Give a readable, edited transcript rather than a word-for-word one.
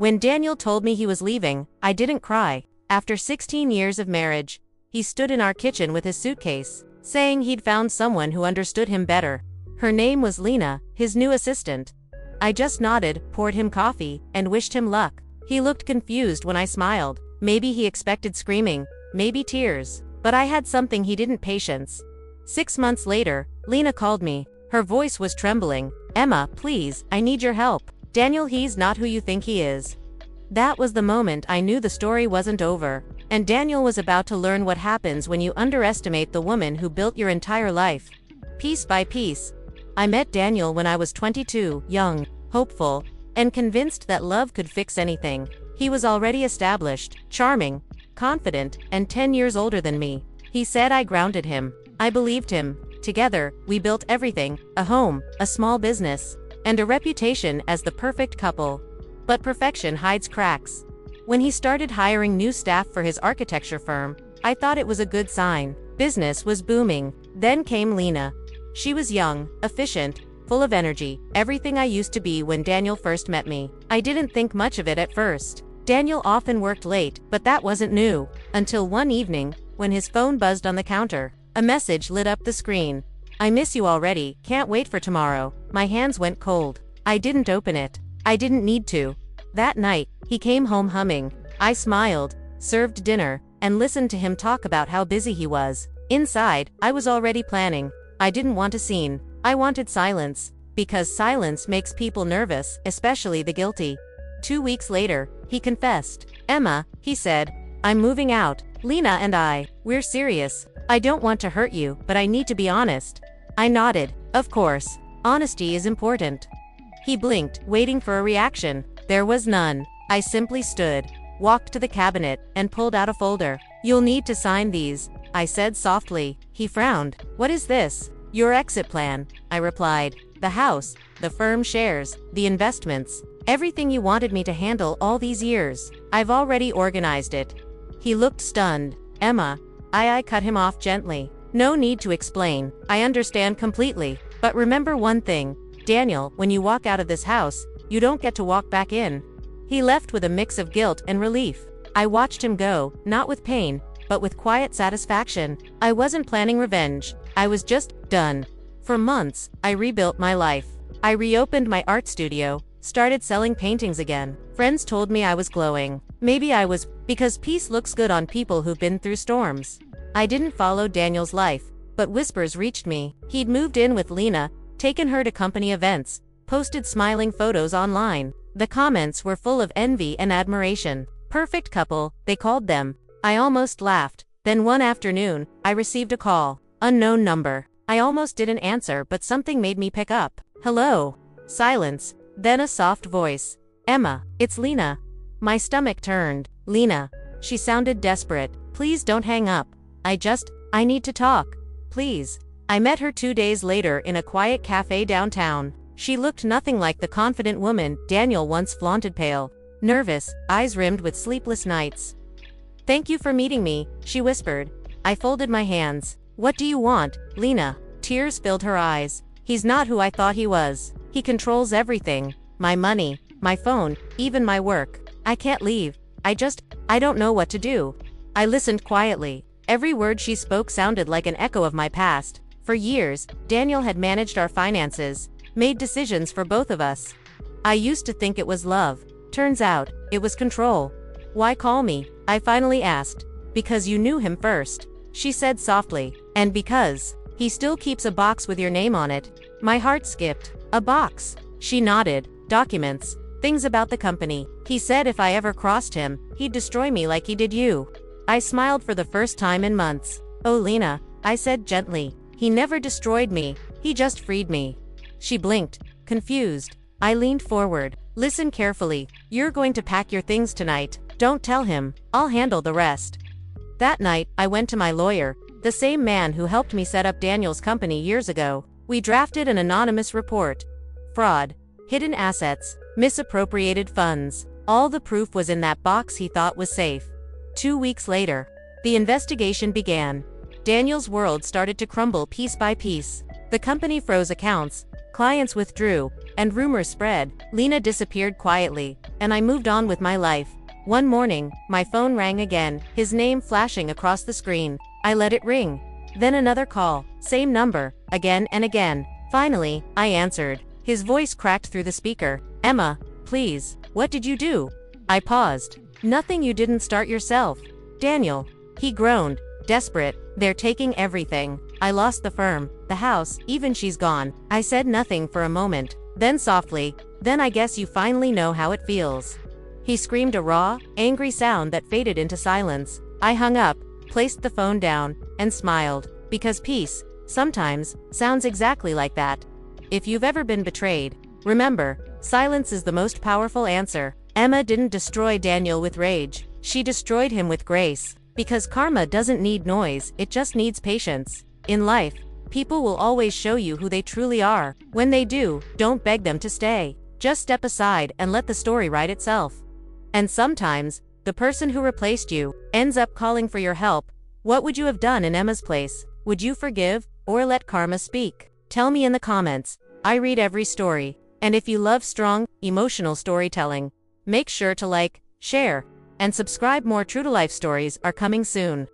When Daniel told me he was leaving, I didn't cry. After 16 years of marriage, he stood in our kitchen with his suitcase, saying he'd found someone who understood him better. Her name was Lena, his new assistant. I just nodded, poured him coffee, and wished him luck. He looked confused when I smiled. Maybe he expected screaming, maybe tears. But I had something he didn't: patience. 6 months later, Lena called me. Her voice was trembling. "Emma, please, I need your help. Daniel, he's not who you think he is." That was the moment I knew the story wasn't over, and Daniel was about to learn what happens when you underestimate the woman who built your entire life. Piece by piece. I met Daniel when I was 22, young, hopeful, and convinced that love could fix anything. He was already established, charming, confident, and 10 years older than me. He said I grounded him. I believed him. Together, we built everything: a home, a small business, and a reputation as the perfect couple. But perfection hides cracks. When he started hiring new staff for his architecture firm, I thought it was a good sign. Business was booming. Then came Lena. She was young, efficient, full of energy, everything I used to be when Daniel first met me. I didn't think much of it at first. Daniel often worked late, but that wasn't new. Until one evening, when his phone buzzed on the counter. A message lit up the screen. "I miss you already, can't wait for tomorrow." My hands went cold. I didn't open it. I didn't need to. That night, he came home humming. I smiled, served dinner, and listened to him talk about how busy he was. Inside, I was already planning. I didn't want a scene. I wanted silence. Because silence makes people nervous, especially the guilty. 2 weeks later, he confessed. "Emma," he said, "I'm moving out. Lena and we're serious. I don't want to hurt you, but I need to be honest." I nodded. Of course. Honesty is important. He blinked, waiting for a reaction. There was none. I simply stood, walked to the cabinet, and pulled out a folder. "You'll need to sign these," I said softly. He frowned. "What is this?" "Your exit plan," I replied. "The house, the firm shares, the investments, everything you wanted me to handle all these years. I've already organized it." He looked stunned. "Emma," I cut him off gently. "No need to explain. I understand completely. But remember one thing, Daniel, when you walk out of this house, you don't get to walk back in." He left with a mix of guilt and relief. I watched him go, not with pain, but with quiet satisfaction. I wasn't planning revenge. I was just done. For months, I rebuilt my life. I reopened my art studio, started selling paintings again. Friends told me I was glowing. Maybe I was, because peace looks good on people who've been through storms. I didn't follow Daniel's life, but whispers reached me. He'd moved in with Lena, taken her to company events, posted smiling photos online. The comments were full of envy and admiration. Perfect couple, they called them. I almost laughed. Then one afternoon, I received a call. Unknown number. I almost didn't answer, but something made me pick up. "Hello." Silence. Then a soft voice. "Emma, it's Lena." My stomach turned. "Lena." She sounded desperate. "Please don't hang up. I need to talk. Please." I met her 2 days later in a quiet cafe downtown. She looked nothing like the confident woman Daniel once flaunted. Pale, nervous, eyes rimmed with sleepless nights. "Thank you for meeting me," she whispered. I folded my hands. "What do you want, Lena?" Tears filled her eyes. "He's not who I thought he was. He controls everything. My money, my phone, even my work. I can't leave. I don't know what to do." I listened quietly. Every word she spoke sounded like an echo of my past. For years, Daniel had managed our finances, made decisions for both of us. I used to think it was love. Turns out, it was control. "Why call me?" I finally asked. "Because you knew him first," she said softly. "And because he still keeps a box with your name on it." My heart skipped. "A box?" She nodded. "Documents. Things about the company. He said if I ever crossed him, he'd destroy me like he did you." I smiled for the first time in months. "Oh, Lena," I said gently. "He never destroyed me. He just freed me." She blinked, confused. I leaned forward. "Listen carefully. You're going to pack your things tonight. Don't tell him. I'll handle the rest." That night, I went to my lawyer, the same man who helped me set up Daniel's company years ago. We drafted an anonymous report. Fraud, hidden assets, misappropriated funds. All the proof was in that box he thought was safe. 2 weeks later, the investigation began. Daniel's world started to crumble piece by piece. The company froze accounts, Clients withdrew, and rumors spread. Lena disappeared quietly, and I moved on with my life. One morning, my phone rang again, his name flashing across the screen. I let it ring. Then another call, same number, again and again. Finally, I answered. His voice cracked through the speaker. Emma, please, what did you do? I paused. Nothing, you didn't start yourself. Daniel. He groaned, desperate. They're taking everything. I lost the firm, the house, even she's gone. I said nothing for a moment. Then softly, then I guess you finally know how it feels. He screamed a raw, angry sound that faded into silence. I hung up, placed the phone down, and smiled. Because peace, sometimes, sounds exactly like that. If you've ever been betrayed, remember, silence is the most powerful answer. Emma didn't destroy Daniel with rage. She destroyed him with grace. Because karma doesn't need noise, it just needs patience. In life, people will always show you who they truly are. When they do, don't beg them to stay. Just step aside and let the story write itself. And sometimes, the person who replaced you ends up calling for your help. What would you have done in Emma's place? Would you forgive, or let karma speak? Tell me in the comments. I read every story. And if you love strong, emotional storytelling, make sure to like, share, and subscribe. More true-to-life stories are coming soon.